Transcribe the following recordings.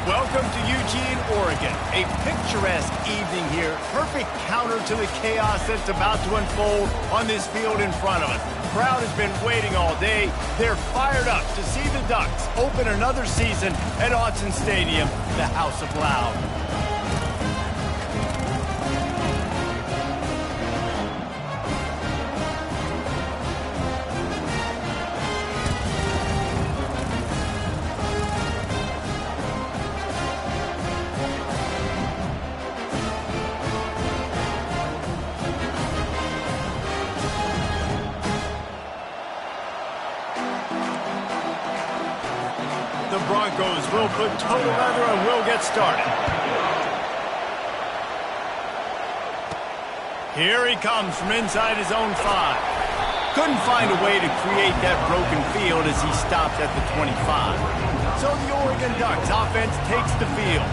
Welcome to Eugene, Oregon. A picturesque evening here. Perfect counter to the chaos that's about to unfold on this field in front of us. The crowd has been waiting all day. They're fired up to see the Ducks open another season at Autzen Stadium, the House of Loud. The Broncos will put total leather and will get started. Here he comes from inside his own 5. Couldn't find a way to create that broken field as he stopped at the 25. So the Oregon Ducks offense takes the field.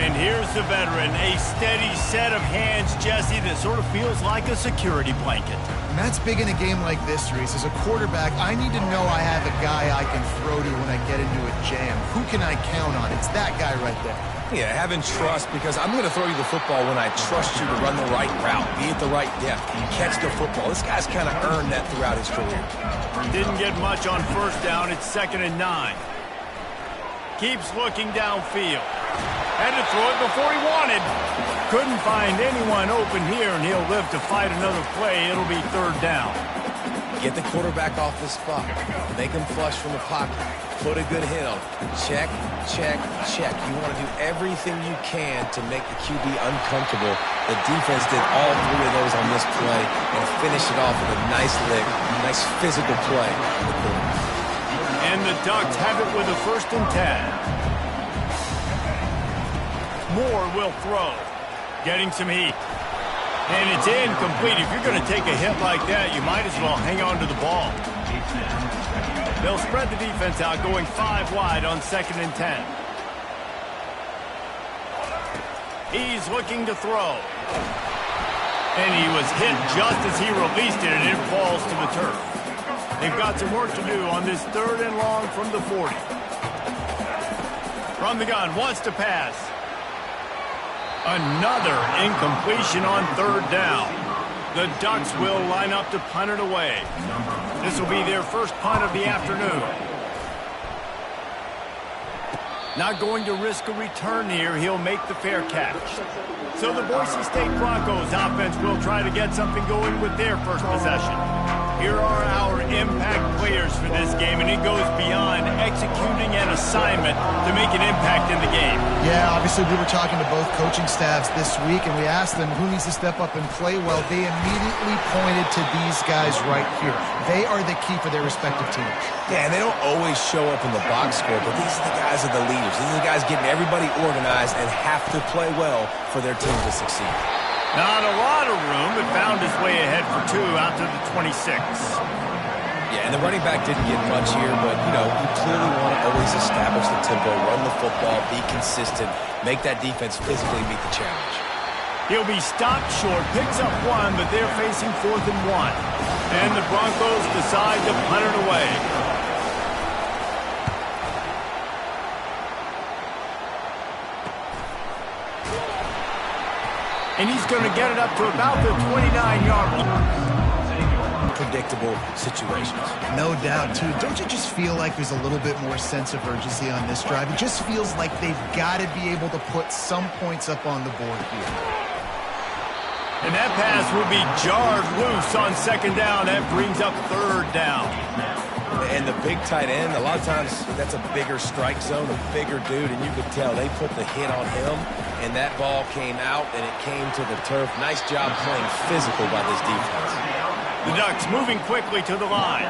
And here's the veteran, a steady set of hands, Jesse, that sort of feels like a security blanket. And that's big in a game like this, Reese. As a quarterback, I need to know I have a guy I can throw to when I get into a jam. Who can I count on? It's that guy right there. Yeah, having trust, because I'm going to throw you the football when I trust you to run the right route, be at the right depth, catch the football. This guy's kind of earned that throughout his career. Didn't get much on first down. It's 2nd and 9. Keeps looking downfield. Had to throw it before he wanted. Couldn't find anyone open here, and he'll live to fight another play. It'll be 3rd down. Get the quarterback off the spot. Make him flush from the pocket. Put a good hit on him. Check, check, check. You want to do everything you can to make the QB uncomfortable. The defense did all 3 of those on this play and finished it off with a nice lick, nice physical play. And the Ducks have it with a 1st and 10. Moore will throw. Getting some heat. And it's incomplete. If you're going to take a hit like that, you might as well hang on to the ball. They'll spread the defense out, going 5 wide on 2nd and 10. He's looking to throw. And he was hit just as he released it, and it falls to the turf. They've got some work to do on this 3rd and long from the 40. From the gun, wants to pass. Another incompletion on 3rd down. The Ducks will line up to punt it away. This will be their first punt of the afternoon. Not going to risk a return here. He'll make the fair catch. So the Boise State Broncos offense will try to get something going with their first possession. Here are our impact players for this game, and it goes beyond executing an assignment to make an impact in the game. Yeah, obviously we were talking to both coaching staffs this week, and we asked them who needs to step up and play well. They immediately pointed to these guys right here. They are the key for their respective teams. Yeah, and they don't always show up in the box score, but these are the guys that are the leaders. These are the guys getting everybody organized and have to play well for their team to succeed. Not a lot of room, but found his way ahead for 2 out to the 26. Yeah, and the running back didn't get much here, but, you know, you clearly want to always establish the tempo, run the football, be consistent, make that defense physically meet the challenge. He'll be stopped short, picks up 1, but they're facing 4th and 1. And the Broncos decide to punt it away. And he's going to get it up to about the 29-yard line. Predictable situations. No doubt, too. Don't you just feel like there's a little bit more sense of urgency on this drive? It just feels like they've got to be able to put some points up on the board here. And that pass will be jarred loose on 2nd down. That brings up 3rd down. And the big tight end, a lot of times that's a bigger strike zone, a bigger dude, and you could tell they put the hit on him, and that ball came out, and it came to the turf. Nice job playing physical by this defense. The Ducks moving quickly to the line.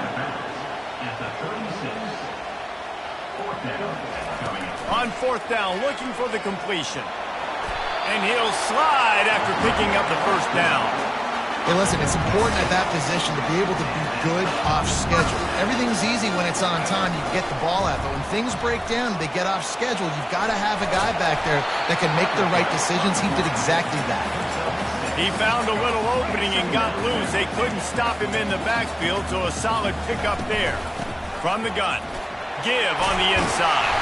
On 4th down, looking for the completion. And he'll slide after picking up the 1st down. Hey, listen, it's important at that position to be able to be good off schedule. Everything's easy when it's on time. You get the ball out, but when things break down, they get off schedule. You've got to have a guy back there that can make the right decisions. He did exactly that. He found a little opening and got loose. They couldn't stop him in the backfield, so a solid pickup there. From the gun, give on the inside.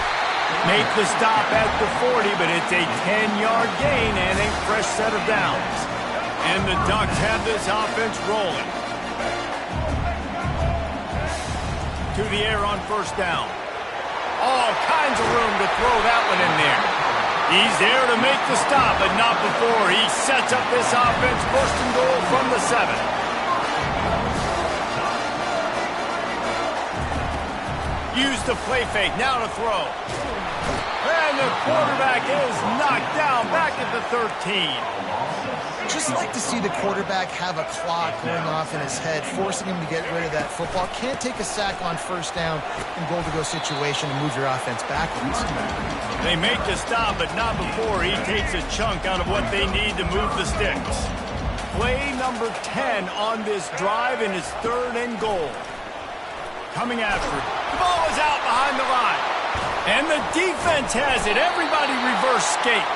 Make the stop at the 40, but it's a 10-yard gain and a fresh set of downs. And the Ducks have this offense rolling. To the air on first down. All kinds of room to throw that one in there. He's there to make the stop, but not before he sets up this offense first and goal from the 7. Use the play fake, now to throw. And the quarterback is knocked down back at the 13. Just like to see the quarterback have a clock going off in his head, forcing him to get rid of that football. Can't take a sack on first down in goal-to-go situation and move your offense backwards. They make the stop, but not before he takes a chunk out of what they need to move the sticks. Play number 10 on this drive, and it's 3rd and goal. Coming after it. The ball is out behind the line. And the defense has it. Everybody reverse skate.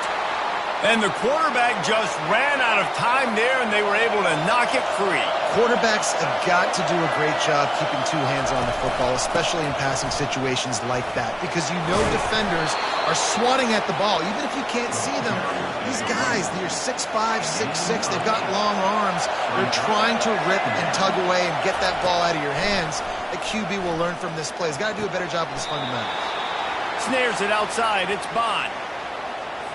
And the quarterback just ran out of time there, and they were able to knock it free. Quarterbacks have got to do a great job keeping 2 hands on the football, especially in passing situations like that, because you know defenders are swatting at the ball. Even if you can't see them, these guys, they're 6'5", 6'6", they've got long arms. They're trying to rip and tug away and get that ball out of your hands. The QB will learn from this play. He's got to do a better job with his fundamentals. Snares it outside. It's Bond.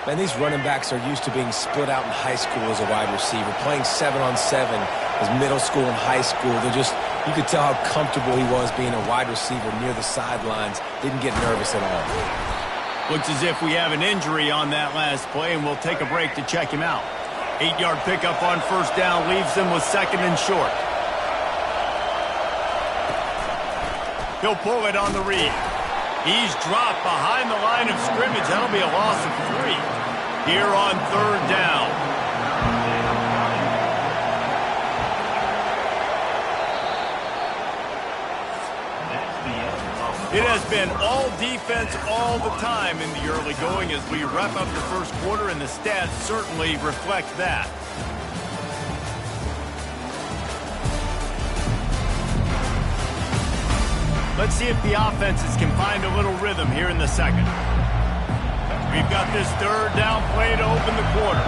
Man, these running backs are used to being split out in high school as a wide receiver, playing 7-on-7 as middle school and high school. You could tell how comfortable he was being a wide receiver near the sidelines. Didn't get nervous at all. Looks as if we have an injury on that last play, and we'll take a break to check him out. 8-yard pickup on first down leaves them with 2nd and short. He'll pull it on the read. He's dropped behind the line of scrimmage. That'll be a loss of 3. Here on 3rd down. It has been all defense all the time in the early going as we wrap up the first quarter, and the stats certainly reflect that. Let's see if the offenses can find a little rhythm here in the 2nd. We've got this 3rd down play to open the quarter.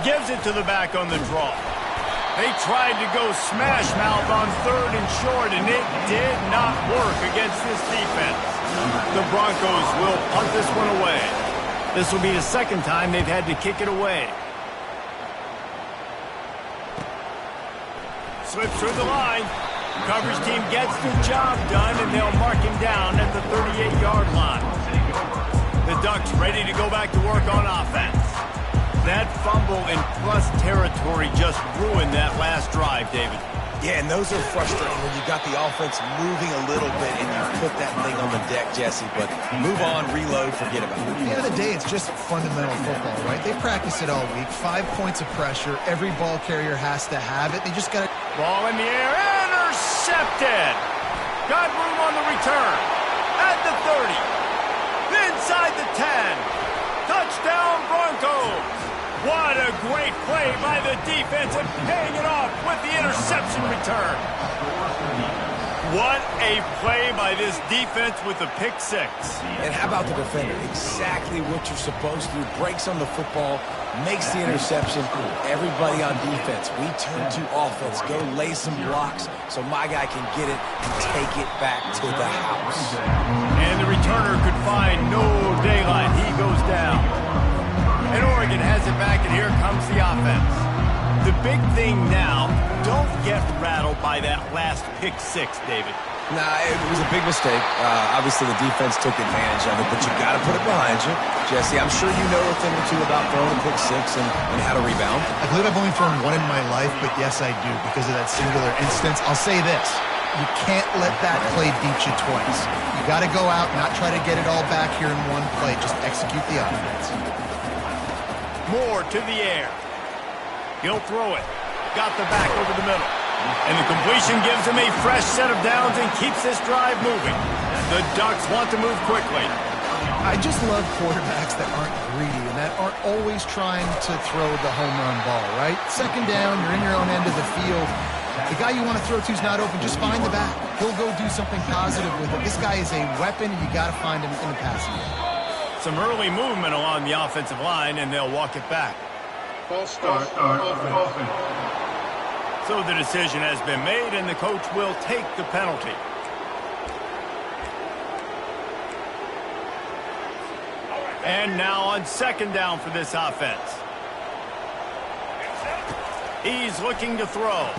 Gives it to the back on the draw. They tried to go smash mouth on 3rd and short, and it did not work against this defense. The Broncos will punt this one away. This will be the 2nd time they've had to kick it away. Slips through the line. Coverage team gets the job done, and they'll mark him down at the 38-yard line. The Ducks ready to go back to work on offense. That fumble in plus territory just ruined that last drive, David. Yeah, and those are frustrating when you got the offense moving a little bit and you put that thing on the deck, Jesse. But move on, reload, forget about it. At the end of the day, it's just fundamental football, right? They practice it all week. 5 points of pressure. Every ball carrier has to have it. They just got to... Ball in the air. Intercepted. Got room on the return. At the 30. Inside the 10. Touchdown, Broncos. What a great play by the defense and paying it off with the interception return. What a play by this defense with the pick 6. And how about the defender? Exactly what you're supposed to do. Breaks on the football, makes the interception. Everybody on defense, we turn to offense. Go lay some blocks so my guy can get it and take it back to the house. And the returner could find no daylight. He goes down. And Oregon has it back, and here comes the offense. The big thing now, don't get rattled by that last pick 6, David. Nah, it was a big mistake. Obviously, the defense took advantage of it, but you got to put it behind you. Jesse, I'm sure you know a thing or two about throwing a pick 6 and how to rebound. I believe I've only thrown 1 in my life, but yes, I do, because of that singular instance. I'll say this. You can't let that play beat you twice. You got to go out, not try to get it all back here in one play. Just execute the offense. Moore to the air. He'll throw it. Got the back over the middle. And the completion gives him a fresh set of downs and keeps this drive moving. The Ducks want to move quickly. I just love quarterbacks that aren't greedy and that aren't always trying to throw the home run ball, right? 2nd down, you're in your own end of the field. The guy you want to throw to is not open. Just find the back. He'll go do something positive with it. This guy is a weapon, and you got to find him in the passing game. Some early movement along the offensive line, and they'll walk it back. False start, offense. So the decision has been made, and the coach will take the penalty. And now on second down for this offense. He's looking to throw.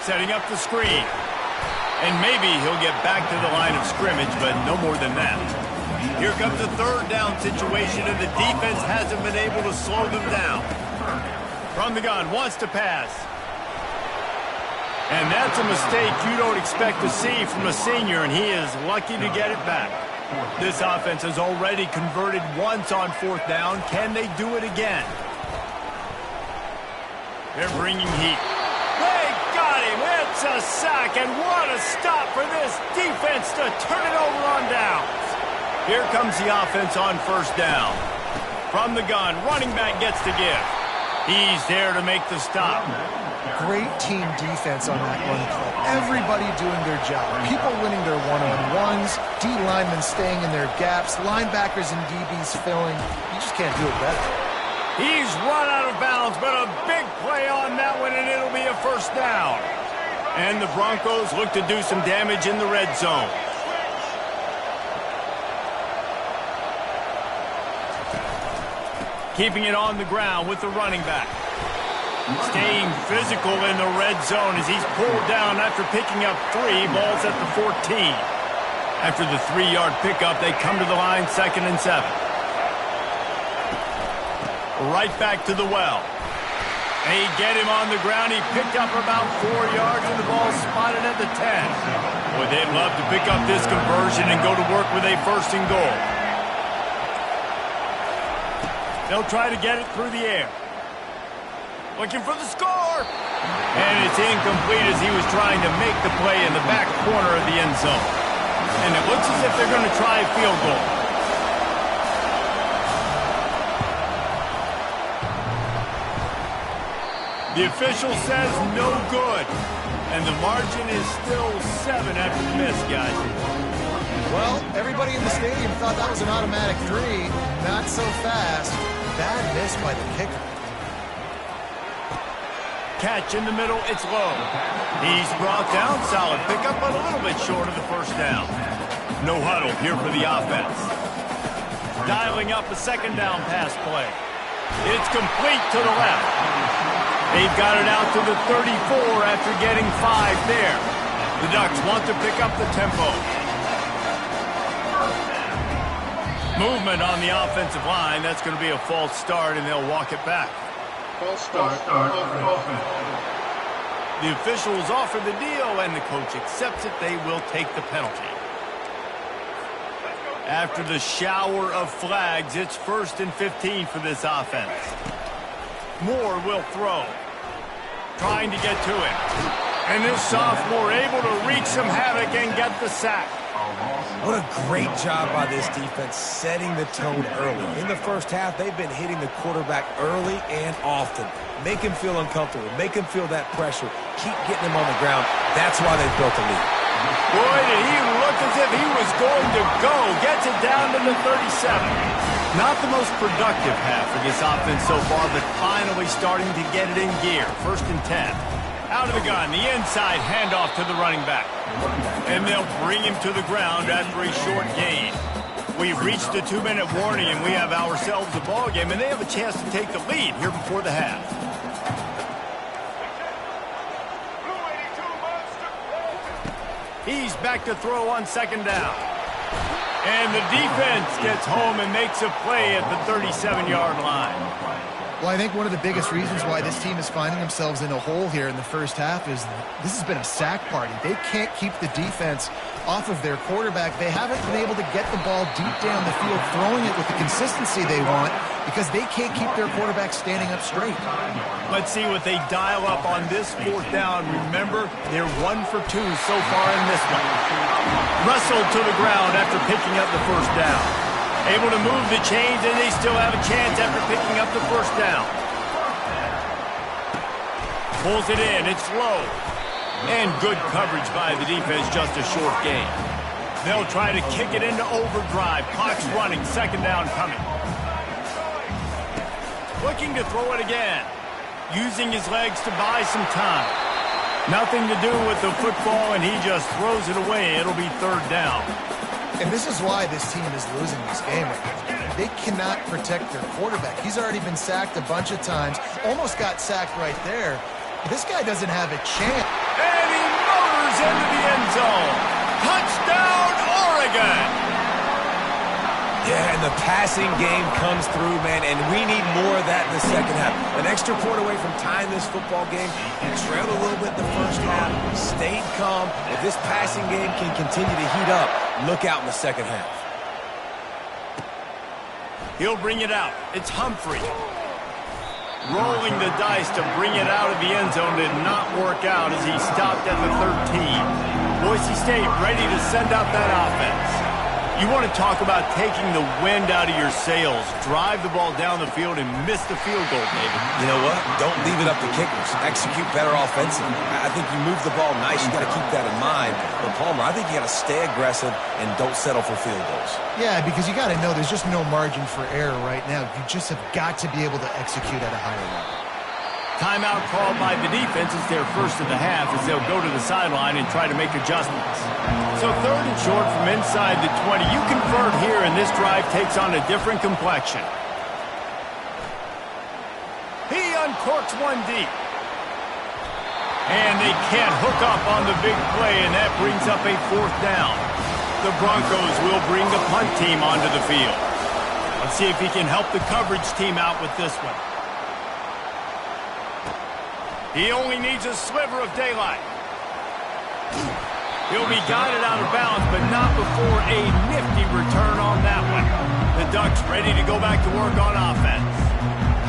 Setting up the screen. And maybe he'll get back to the line of scrimmage, but no more than that. Here comes the third down situation, and the defense hasn't been able to slow them down. From the gun, wants to pass. And that's a mistake you don't expect to see from a senior, and he is lucky to get it back. This offense has already converted once on fourth down. Can they do it again? They're bringing heat. They got him. It's a sack, and what a stop for this defense to turn it over on downs. Here comes the offense on first down. From the gun, running back gets to give. He's there to make the stop. Great team defense on that run play. Everybody doing their job. People winning their one-on-ones, D linemen staying in their gaps, linebackers and DBs filling. You just can't do it better. He's run out of bounds, but a big play on that one, and it'll be a first down. And the Broncos look to do some damage in the red zone. Keeping it on the ground with the running back. Staying physical in the red zone as he's pulled down after picking up 3. Ball's at the 14. After the 3-yard pickup, they come to the line, 2nd and 7. Right back to the well. They get him on the ground. He picked up about 4 yards, and the ball's spotted at the 10. Boy, they'd love to pick up this conversion and go to work with a 1st and goal. They'll try to get it through the air. Looking for the score. And it's incomplete as he was trying to make the play in the back corner of the end zone. And it looks as if they're going to try a field goal. The official says no good. And the margin is still 7 after the miss, guys. Well, everybody in the stadium thought that was an automatic 3. Not so fast. Bad miss by the kicker. Catch in the middle, it's low. He's brought down, solid pickup, but a little bit short of the first down. No huddle here for the offense. Dialing up a 2nd down pass play. It's complete to the left. They've got it out to the 34 after getting 5 there. The Ducks want to pick up the tempo. Movement on the offensive line. That's going to be a false start, and they'll walk it back. False start, offense. The officials offer the deal, and the coach accepts it. They will take the penalty. After the shower of flags, it's 1st and 15 for this offense. Moore will throw. Trying to get to it. And this sophomore able to wreak some havoc and get the sack. What a great job by this defense setting the tone early. In the first half, they've been hitting the quarterback early and often. Make him feel uncomfortable. Make him feel that pressure. Keep getting him on the ground. That's why they built a lead. Boy, did he look as if he was going to go. Gets it down to the 37. Not the most productive half for this offense so far, but finally starting to get it in gear. 1st and 10. Out of the gun, the inside handoff to the running back. And they'll bring him to the ground after a short gain. We've reached the 2-minute warning, and we have ourselves a ball game, and they have a chance to take the lead here before the half. He's back to throw on 2nd down. And the defense gets home and makes a play at the 37-yard line. Well, I think one of the biggest reasons why this team is finding themselves in a hole here in the first half is this has been a sack party. They can't keep the defense off of their quarterback. They haven't been able to get the ball deep down the field, throwing it with the consistency they want because they can't keep their quarterback standing up straight. Let's see what they dial up on this 4th down. Remember, they're 1 for 2 so far in this one. Wrestled to the ground after picking up the first down. Able to move the chains, and they still have a chance after picking up the first down. Pulls it in. It's low. And good coverage by the defense, just a short gain. They'll try to kick it into overdrive. Clock's running, second down coming. Looking to throw it again. Using his legs to buy some time. Nothing to do with the football, and he just throws it away. It'll be third down. And this is why this team is losing this game. They cannot protect their quarterback. He's already been sacked a bunch of times. Almost got sacked right there. This guy doesn't have a chance. And he motors into the end zone. Touchdown, Oregon! Yeah, and the passing game comes through, man, and we need more of that in the second half. An extra point away from tying this football game. You trailed a little bit in the first half, stayed calm. If this passing game can continue to heat up, look out in the second half. He'll bring it out. It's Humphrey. Rolling the dice to bring it out of the end zone did not work out as he stopped at the 13. Boise State ready to send out that offense. You want to talk about taking the wind out of your sails. Drive the ball down the field and miss the field goal, David. You know what? Don't leave it up to kickers. Execute better offensively. I think you move the ball nice. You got to keep that in mind. But Palmer, I think you got to stay aggressive and don't settle for field goals. Yeah, because you got to know there's just no margin for error right now. You just have got to be able to execute at a higher level. Timeout called by the defense is their first of the half as they'll go to the sideline and try to make adjustments. So third and short from inside the 20. You convert here and this drive takes on a different complexion. He uncorks one deep. And they can't hook up on the big play, and that brings up a fourth down. The Broncos will bring the punt team onto the field. Let's see if he can help the coverage team out with this one. He only needs a sliver of daylight. He'll be guided out of bounds, but not before a nifty return on that one. The Ducks ready to go back to work on offense.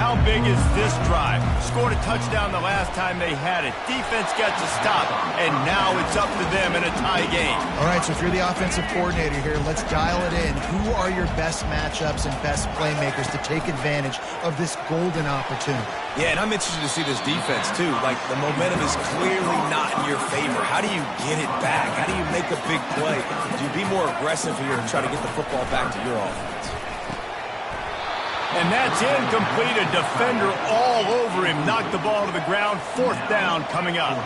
How big is this drive? Scored a touchdown the last time they had it. Defense gets a stop, and now it's up to them in a tie game. All right, so if you're the offensive coordinator here, let's dial it in. Who are your best matchups and best playmakers to take advantage of this golden opportunity? Yeah, and I'm interested to see this defense, too. Like, the momentum is clearly not in your favor. How do you get it back? How do you make a big play? Do you be more aggressive here and try to get the football back to your offense? And that's incomplete. A defender all over him. Knocked the ball to the ground. Fourth down coming up.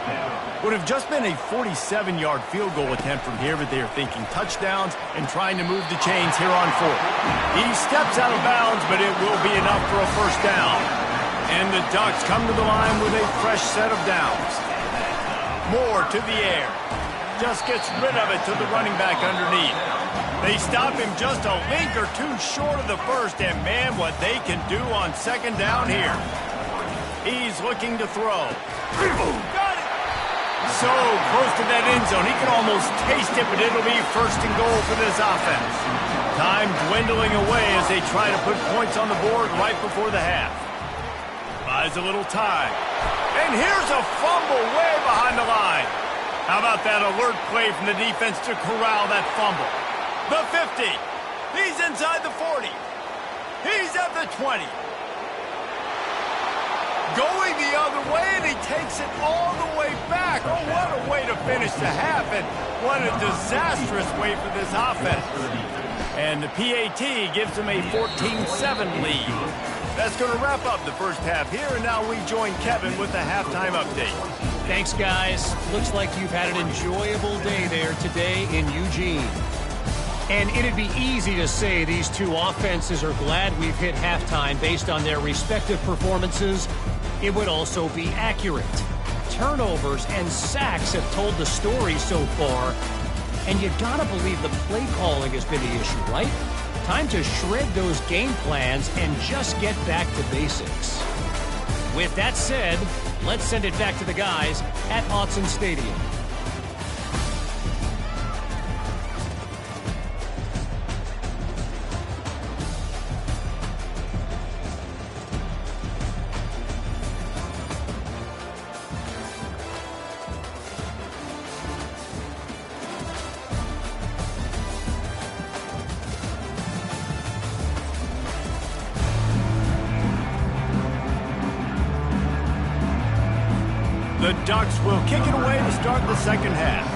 Would have just been a 47-yard field goal attempt from here, but they're thinking touchdowns and trying to move the chains here on fourth. He steps out of bounds, but it will be enough for a first down. And the Ducks come to the line with a fresh set of downs. Moore to the air. Just gets rid of it to the running back underneath. They stop him just a link or two short of the first, and man, what they can do on second down here. He's looking to throw. Got it! So close to that end zone, he can almost taste it, but it'll be first and goal for this offense. Time dwindling away as they try to put points on the board right before the half. Buys a little time. And here's a fumble way behind the line. How about that alert play from the defense to corral that fumble? The 50. He's inside the 40. He's at the 20. Going the other way, and he takes it all the way back. Oh, what a way to finish the half, and what a disastrous way for this offense. And the PAT gives them a 14-7 lead. That's going to wrap up the first half here, and now we join Kevin with the halftime update. Thanks, guys. Looks like you've had an enjoyable day there today in Eugene. And it'd be easy to say these two offenses are glad we've hit halftime based on their respective performances. It would also be accurate. Turnovers and sacks have told the story so far. And you gotta believe the play calling has been the issue, right? Time to shred those game plans and just get back to basics. With that said, let's send it back to the guys at Autzen Stadium. The Ducks will kick it away to start the second half.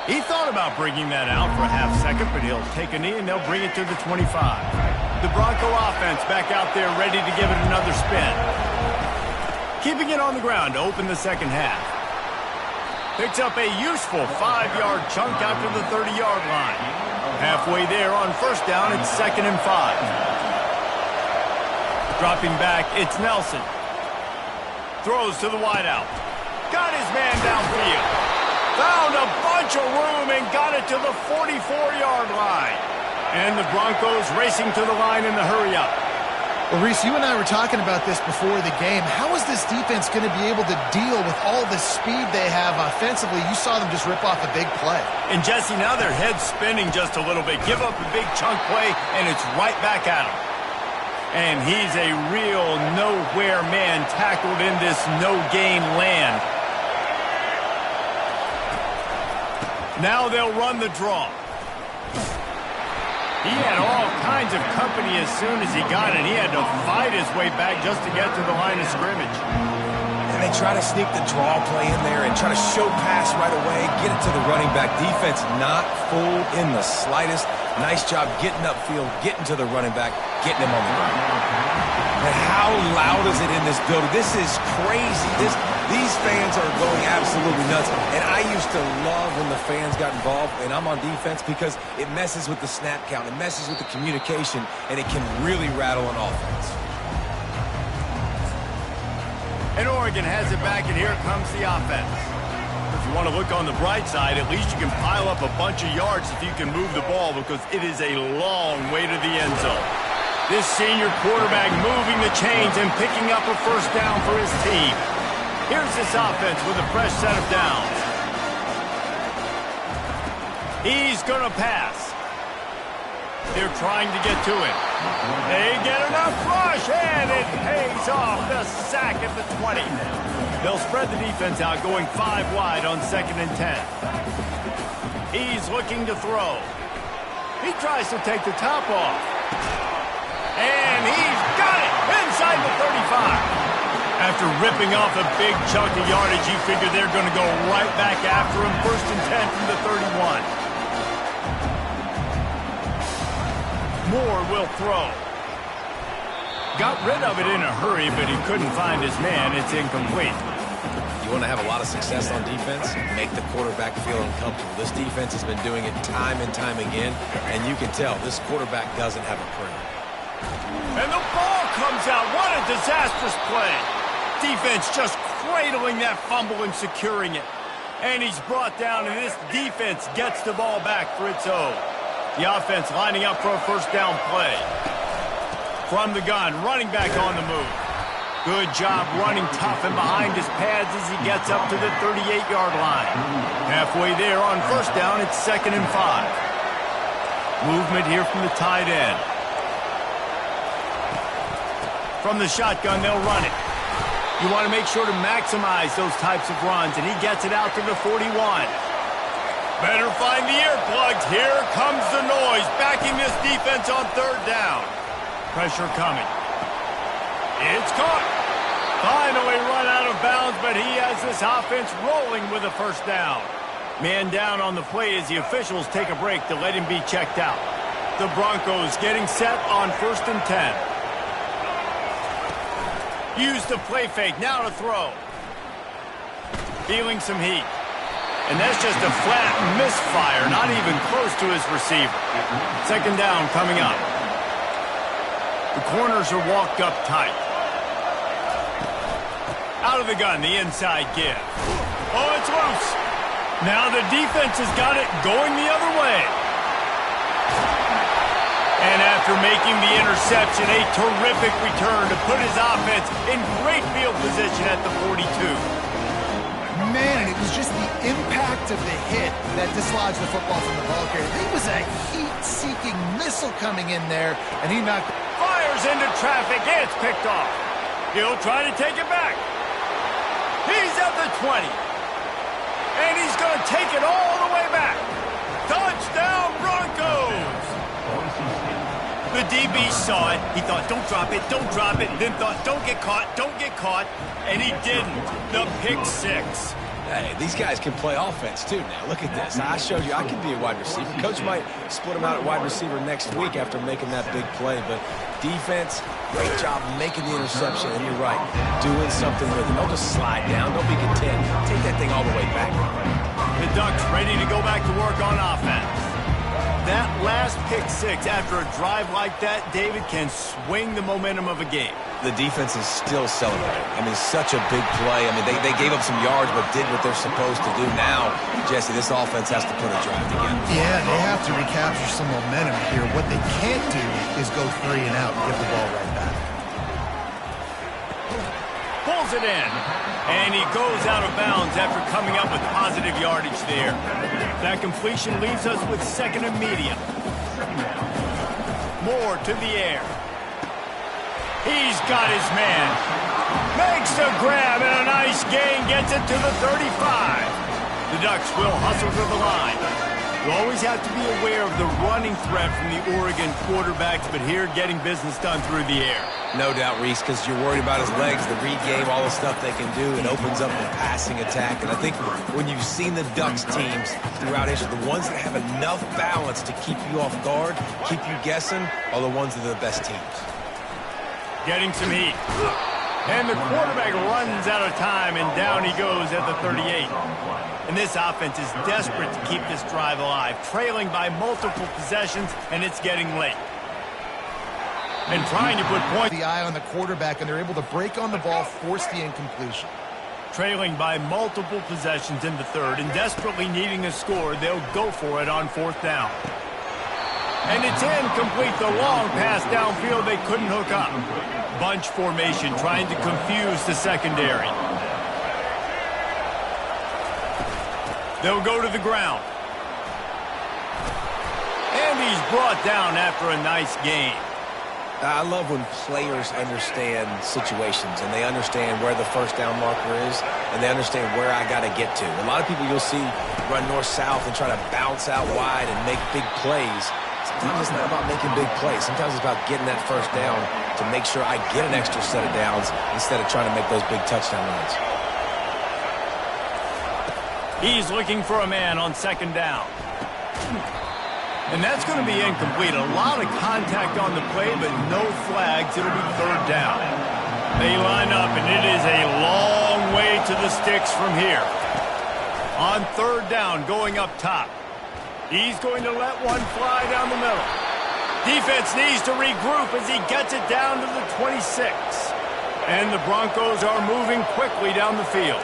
He thought about bringing that out for a half second, but he'll take a knee and they'll bring it to the 25. The Bronco offense back out there ready to give it another spin. Keeping it on the ground to open the second half. Picks up a useful 5-yard chunk out to the 30-yard line. Halfway there on first down, it's 2nd and 5. Dropping back, it's Nelson. Throws to the wideout. Got his man downfield. Found a bunch of room and got it to the 44-yard line. And the Broncos racing to the line in the hurry-up. Well, Reese, you and I were talking about this before the game. How is this defense going to be able to deal with all the speed they have offensively? You saw them just rip off a big play. And, Jesse, now their head's spinning just a little bit. Give up a big chunk play, and it's right back at him. And he's a real nowhere man tackled in this no-gain land. Now they'll run the draw. He had all kinds of company as soon as he got it. He had to fight his way back just to get to the line of scrimmage. And they try to sneak the draw play in there and try to show pass right away, get it to the running back. Defense not fooled in the slightest. Nice job getting upfield, getting to the running back, getting him on the ground. And how loud is it in this building? This is crazy. These fans are going absolutely nuts. And I used to love when the fans got involved, and I'm on defense, because it messes with the snap count, it messes with the communication, and it can really rattle an offense. And Oregon has it back, and here comes the offense. If you want to look on the bright side, at least you can pile up a bunch of yards if you can move the ball, because it is a long way to the end zone. This senior quarterback moving the chains and picking up a first down for his team. Here's this offense with a fresh set of downs. He's going to pass. They're trying to get to him. They get enough rush, and it pays off. The sack at the 20. They'll spread the defense out, going 5 wide on 2nd and 10. He's looking to throw. He tries to take the top off. And he's got it inside the 35. After ripping off a big chunk of yardage, you figure they're going to go right back after him. 1st and 10 from the 31. Moore will throw. Got rid of it in a hurry, but he couldn't find his man. It's incomplete. You want to have a lot of success on defense? Make the quarterback feel uncomfortable. This defense has been doing it time and time again, and you can tell this quarterback doesn't have a prayer. And the ball comes out. What a disastrous play. Defense just cradling that fumble and securing it. And he's brought down, and this defense gets the ball back for its own. The offense lining up for a first down play. From the gun, running back on the move. Good job running tough and behind his pads as he gets up to the 38-yard line. Halfway there on first down, it's 2nd and 5. Movement here from the tight end. From the shotgun, they'll run it. You want to make sure to maximize those types of runs, and he gets it out to the 41. Better find the earplugs. Here comes the noise, backing this defense on 3rd down. Pressure coming. It's caught. Finally run out of bounds, but he has this offense rolling with a first down. Man down on the play as the officials take a break to let him be checked out. The Broncos getting set on 1st and 10. Use the play fake, now to throw. Feeling some heat. And that's just a flat misfire, not even close to his receiver. 2nd down coming up. The corners are walked up tight. Out of the gun, the inside give. Oh, it's loose. Now the defense has got it going the other way. And after making the interception, a terrific return to put his offense in great field position at the 42. Man, it was just the impact of the hit that dislodged the football from the ball carrier. It was a heat-seeking missile coming in there, and he knocked... Fires into traffic, it's picked off. He'll try to take it back. He's at the 20. And he's going to take it all the way back. Touchdown, Broncos! The DB saw it. He thought, don't drop it, don't drop it. Then thought, don't get caught, don't get caught. And he didn't. The pick six. Hey, these guys can play offense, too, now. Look at this. I showed you I can be a wide receiver. Coach might split him out at wide receiver next week after making that big play. But defense, great job making the interception. And you're right, doing something with it. Don't just slide down. Don't be content. Take that thing all the way back. The Ducks ready to go back to work on offense. That last pick six after a drive like that, David, can swing the momentum of a game. The defense is still celebrating. I mean, such a big play. I mean, they gave up some yards but did what they're supposed to do. Now, Jesse, this offense has to put a drive together. Yeah, they have to recapture some momentum here. What they can't do is go 3 and out and give the ball right back. Pulls it in, and he goes out of bounds after coming up with positive yardage there. That completion leaves us with second and medium. Moore to the air. He's got his man. Makes the grab, and a nice gain gets it to the 35. The Ducks will hustle to the line. You always have to be aware of the running threat from the Oregon quarterbacks, but here getting business done through the air. No doubt, Reese, because you're worried about his legs, the read game, all the stuff they can do. It opens up the passing attack. And I think when you've seen the Ducks teams throughout history, the ones that have enough balance to keep you off guard, keep you guessing, are the ones that are the best teams. Getting some heat. And the quarterback runs out of time, and down he goes at the 38. And this offense is desperate to keep this drive alive, trailing by multiple possessions, and it's getting late. And trying to put points. The eye on the quarterback, and they're able to break on the ball, force the incompletion. Trailing by multiple possessions in the third, and desperately needing a score, they'll go for it on 4th down. And it's incomplete. The long pass downfield they couldn't hook up. Bunch formation trying to confuse the secondary. They'll go to the ground. And he's brought down after a nice gain. I love when players understand situations and they understand where the first down marker is and they understand where I got to get to. A lot of people you'll see run north-south and try to bounce out wide and make big plays. Sometimes it's not about making big plays. Sometimes it's about getting that first down to make sure I get an extra set of downs instead of trying to make those big touchdown runs. He's looking for a man on 2nd down. And that's going to be incomplete. A lot of contact on the play, but no flags. It'll be 3rd down. They line up, and it is a long way to the sticks from here. On 3rd down, going up top. He's going to let one fly down the middle. Defense needs to regroup as he gets it down to the 26. And the Broncos are moving quickly down the field.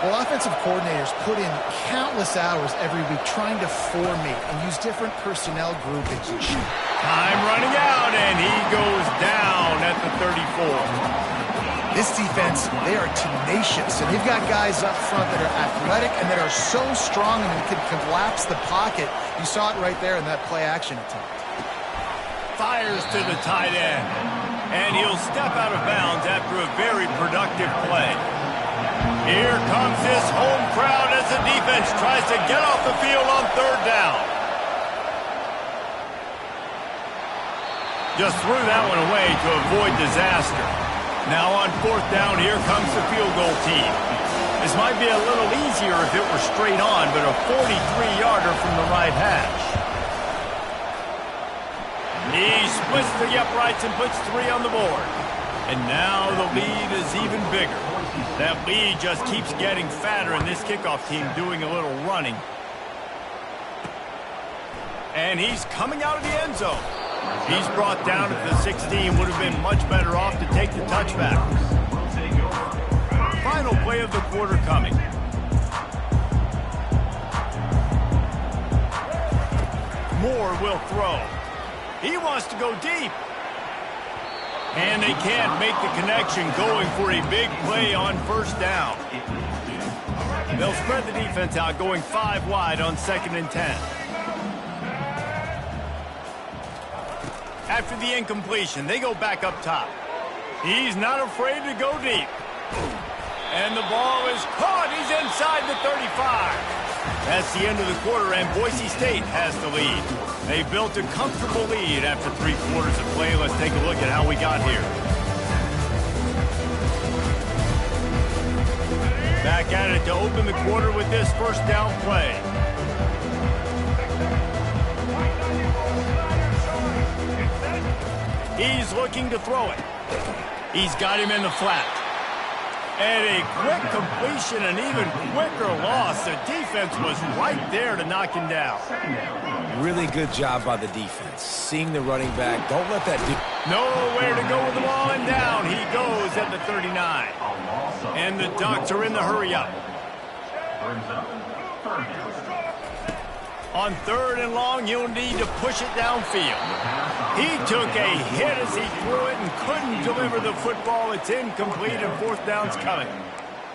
Well, offensive coordinators put in countless hours every week trying to formate and use different personnel groupings. Time running out, and he goes down at the 34. This defense, they are tenacious, and they've got guys up front that are athletic and that are so strong and can collapse the pocket. You saw it right there in that play-action attempt. Fires to the tight end, and he'll step out of bounds after a very productive play. Here comes this home crowd as the defense tries to get off the field on 3rd down. Just threw that one away to avoid disaster. Now on 4th down, here comes the field goal team. This might be a little easier if it were straight on, but a 43-yarder from the right hash. He splits the uprights and puts 3 on the board. And now the lead is even bigger. That lead just keeps getting fatter, and this kickoff team doing a little running. And he's coming out of the end zone. He's brought down at the 16. Would have been much better off to take the touchback. Final play of the quarter coming. Moore will throw. He wants to go deep. And they can't make the connection, going for a big play on 1st down. They'll spread the defense out, going 5 wide on 2nd and 10. After the incompletion, they go back up top. He's not afraid to go deep. And the ball is caught. He's inside the 35. That's the end of the quarter, and Boise State has the lead. They built a comfortable lead after 3 quarters of play. Let's take a look at how we got here. Back at it to open the quarter with this first down play. He's looking to throw it. He's got him in the flat. And a quick completion, an even quicker loss. The defense was right there to knock him down. Really good job by the defense. Seeing the running back. Don't let that do. Nowhere to go with the ball, and down he goes at the 39. And the Ducks are in the hurry-up. On 3rd and long, you'll need to push it downfield. He took a hit as he threw it and couldn't deliver the football. It's incomplete, and 4th down's coming.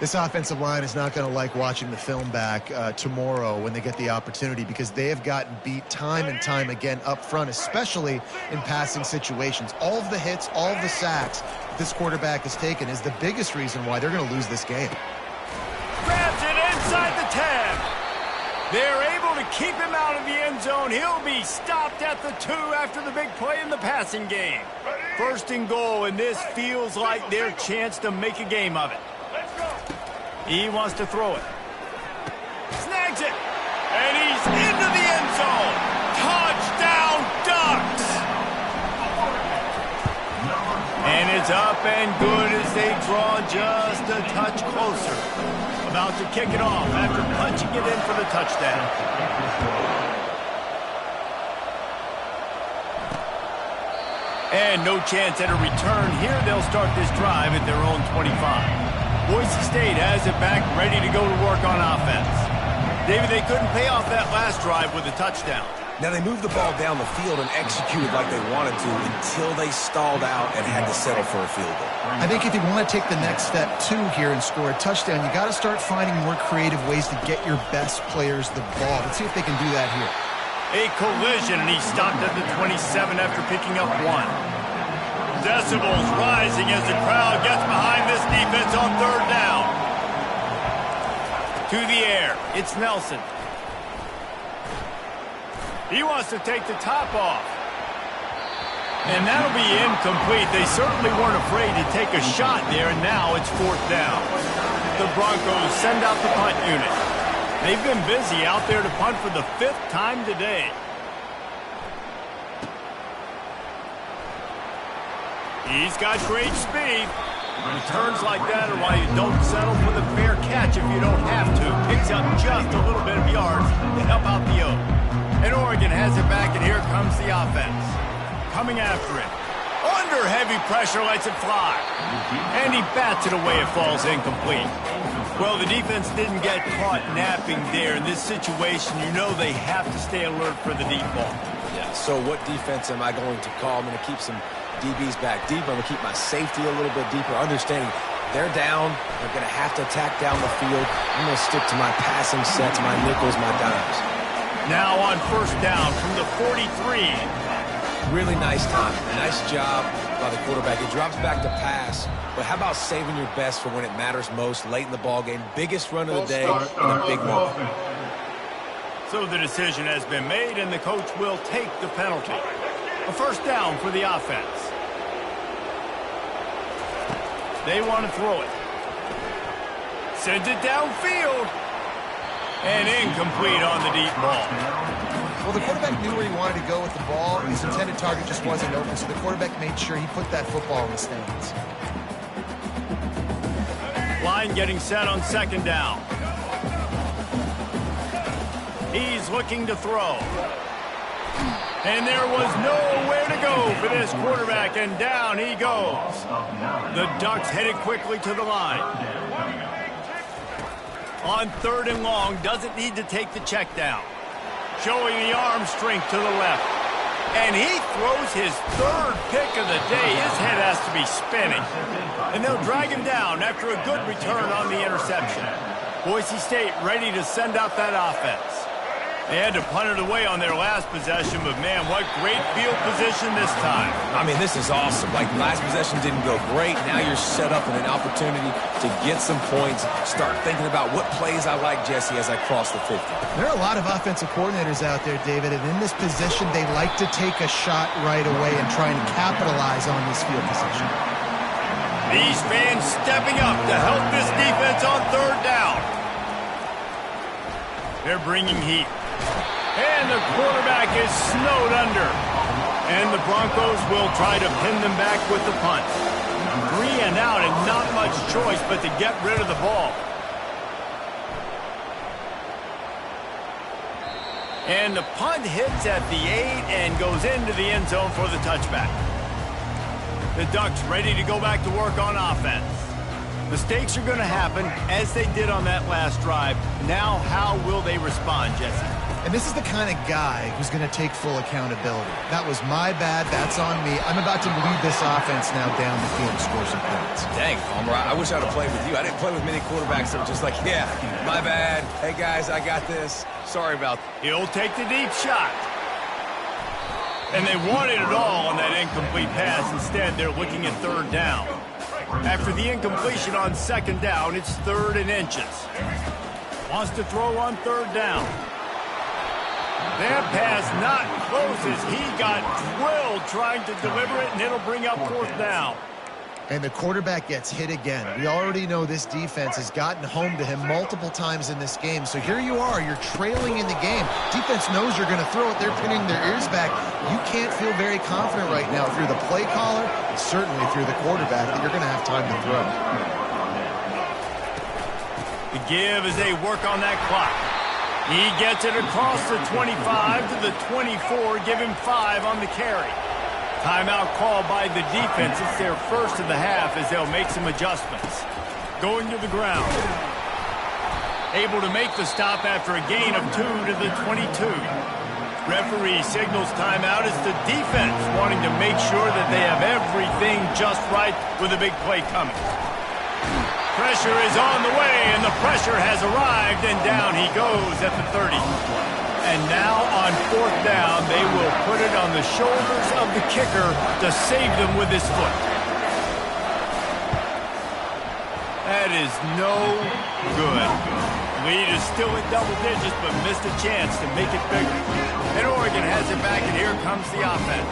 This offensive line is not going to like watching the film back tomorrow when they get the opportunity, because they have gotten beat time and time again up front, especially in passing situations. All of the hits, all of the sacks this quarterback has taken is the biggest reason why they're going to lose this game. Grabs it inside the 10. They're able to keep him out of the end zone. He'll be stopped at the 2 after the big play in the passing game. 1st and goal, and this feels like their chance to make a game of it. He wants to throw it. Snags it. And he's into the end zone. Touchdown, Ducks! And it's up and good as they draw just a touch closer. About to kick it off after punching it in for the touchdown. And no chance at a return here. They'll start this drive at their own 25. Boise State has it back, ready to go to work on offense. David, they couldn't pay off that last drive with a touchdown. Now, they moved the ball down the field and executed like they wanted to until they stalled out and had to settle for a field goal. I think if you want to take the next step, too, here and score a touchdown, you got to start finding more creative ways to get your best players the ball. Let's see if they can do that here. A collision, and he stopped at the 27 after picking up 1. Decibels rising as the crowd gets behind this defense on 3rd down. To the air, it's Nelson. He wants to take the top off. And that'll be incomplete. They certainly weren't afraid to take a shot there, and now it's 4th down. The Broncos send out the punt unit. They've been busy out there to punt for the 5th time today. He's got great speed. Returns like that are why you don't settle for the fair catch if you don't have to. Picks up just a little bit of yards to help out the O. And Oregon has it back, and here comes the offense. Coming after it. Under heavy pressure, lets it fly. And he bats it away. It falls incomplete. Well, the defense didn't get caught napping there. In this situation, you know they have to stay alert for the deep ball. Yeah, so what defense am I going to call? I'm going to keep some DBs back deep. I'm going to keep my safety a little bit deeper, understanding they're down. They're going to have to attack down the field. I'm going to stick to my passing sets, my nickels, my dimes. Now on 1st down from the 43. Really nice time. Nice job by the quarterback. He drops back to pass. But how about saving your best for when it matters most, late in the ball game? Biggest run of the day in a big moment. So the decision has been made, and the coach will take the penalty. A 1st down for the offense. They want to throw it. Sends it downfield. And incomplete on the deep ball. Well, the quarterback knew where he wanted to go with the ball. His intended target just wasn't open, so the quarterback made sure he put that football in the stands. Line getting set on 2nd down. He's looking to throw. And there was nowhere to go for this quarterback, and down he goes. The Ducks headed quickly to the line. On 3rd and long, doesn't need to take the check down. Showing the arm strength to the left. And he throws his 3rd pick of the day. His head has to be spinning. And they'll drag him down after a good return on the interception. Boise State ready to send out that offense. They had to punt it away on their last possession, but man, what great field position this time. I mean, this is awesome. Like, last possession didn't go great. Now you're set up in an opportunity to get some points. Start thinking about what plays I like, Jesse, as I cross the 50. There are a lot of offensive coordinators out there, David, and in this position, they like to take a shot right away and try and capitalize on this field position. These fans stepping up to help this defense on third down. They're bringing heat. And the quarterback is snowed under. And the Broncos will try to pin them back with the punt. 3 and out and not much choice but to get rid of the ball. And the punt hits at the 8 and goes into the end zone for the touchback. The Ducks ready to go back to work on offense. Mistakes are going to happen as they did on that last drive. Now how will they respond, Jesse? And this is the kind of guy who's going to take full accountability. That was my bad. That's on me. I'm about to lead this offense now down the field and score some points. Dang, Palmer, I wish I'd have played with you. I didn't play with many quarterbacks that were just like, yeah, my bad. Hey, guys, I got this. Sorry about that. He'll take the deep shot. And they wanted it all on that incomplete pass. Instead, they're looking at third down. After the incompletion on second down, it's 3rd and inches. Wants to throw on third down. That pass not close as he got drilled trying to deliver it, and it'll bring up 4th down. And the quarterback gets hit again. We already know this defense has gotten home to him multiple times in this game. So here you are, you're trailing in the game. Defense knows you're going to throw it. They're pinning their ears back. You can't feel very confident right now if you're the play caller, and certainly if you're the quarterback, that you're going to have time to throw. The give as they work on that clock. He gets it across the 25 to the 24, give him 5 on the carry. Timeout call by the defense. It's their first of the half as they'll make some adjustments. Going to the ground. Able to make the stop after a gain of 2 to the 22. Referee signals timeout as the defense wanting to make sure that they have everything just right with a big play coming. Pressure is on the way, and the pressure has arrived, and down he goes at the 30. And now on 4th down, they will put it on the shoulders of the kicker to save them with his foot. That is no good. Lead is still in double digits, but missed a chance to make it bigger. And Oregon has it back, and here comes the offense.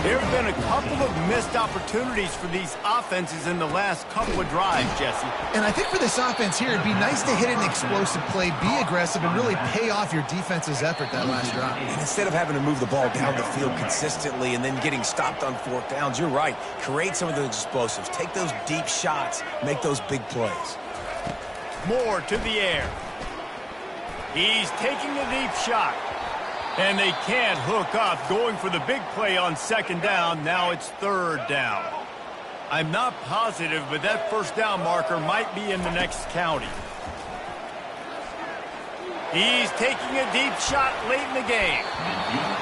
There have been a couple of missed opportunities for these offenses in the last couple of drives, Jesse. And I think for this offense here, it'd be nice to hit an explosive play, be aggressive, and really pay off your defense's effort that last drive. And instead of having to move the ball down the field consistently and then getting stopped on 4th downs, you're right. Create some of those explosives. Take those deep shots. Make those big plays. More to the air. He's taking a deep shot. And they can't hook up, going for the big play on 2nd down. Now it's 3rd down. I'm not positive, but that 1st down marker might be in the next county. He's taking a deep shot late in the game.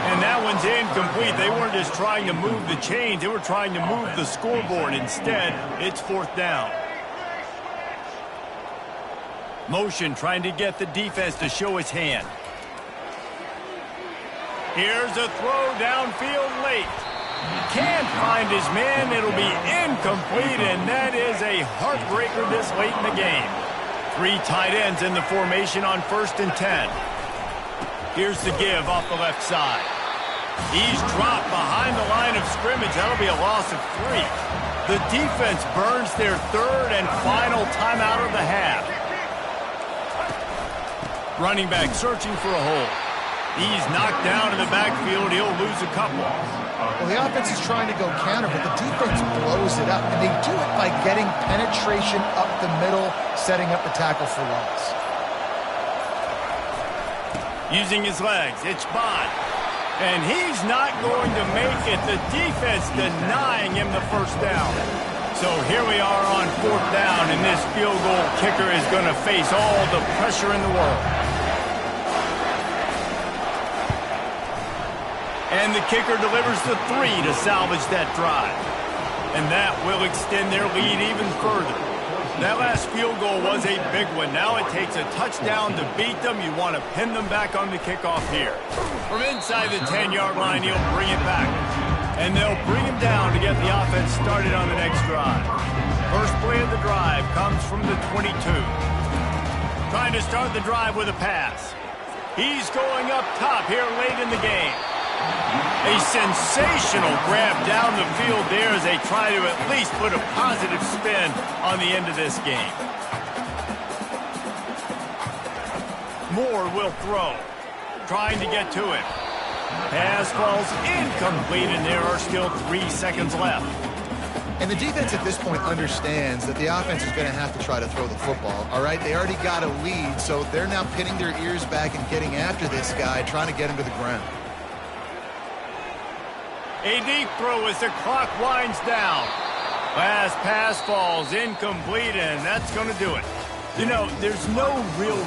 And that one's incomplete. They weren't just trying to move the chains. They were trying to move the scoreboard. Instead, it's 4th down. Motion trying to get the defense to show his hand. Here's a throw downfield late. Can't find his man. It'll be incomplete, and that is a heartbreaker this late in the game. 3 tight ends in the formation on 1st and 10. Here's the give off the left side. He's dropped behind the line of scrimmage. That'll be a loss of 3. The defense burns their 3rd and final timeout of the half. Running back searching for a hole. He's knocked down in the backfield. He'll lose a couple. Well, the offense is trying to go counter, but the defense blows it up, and they do it by getting penetration up the middle, setting up the tackle for loss. Using his legs, it's Bond. And he's not going to make it. The defense denying him the 1st down. So here we are on 4th down, and this field goal kicker is going to face all the pressure in the world. And the kicker delivers the 3 to salvage that drive. And that will extend their lead even further. That last field goal was a big one. Now it takes a touchdown to beat them. You want to pin them back on the kickoff here. From inside the 10-yard line, he'll bring it back. And they'll bring him down to get the offense started on the next drive. First play of the drive comes from the 22. Trying to start the drive with a pass. He's going up top here late in the game. A sensational grab down the field there as they try to at least put a positive spin on the end of this game. Moore will throw. Trying to get to it. Pass falls incomplete, and there are still 3 seconds left. And the defense at this point understands that the offense is going to have to try to throw the football, all right? They already got a lead, so they're now pinning their ears back and getting after this guy, trying to get him to the ground. A deep throw as the clock winds down. Last pass falls incomplete, and that's going to do it. You know, there's no real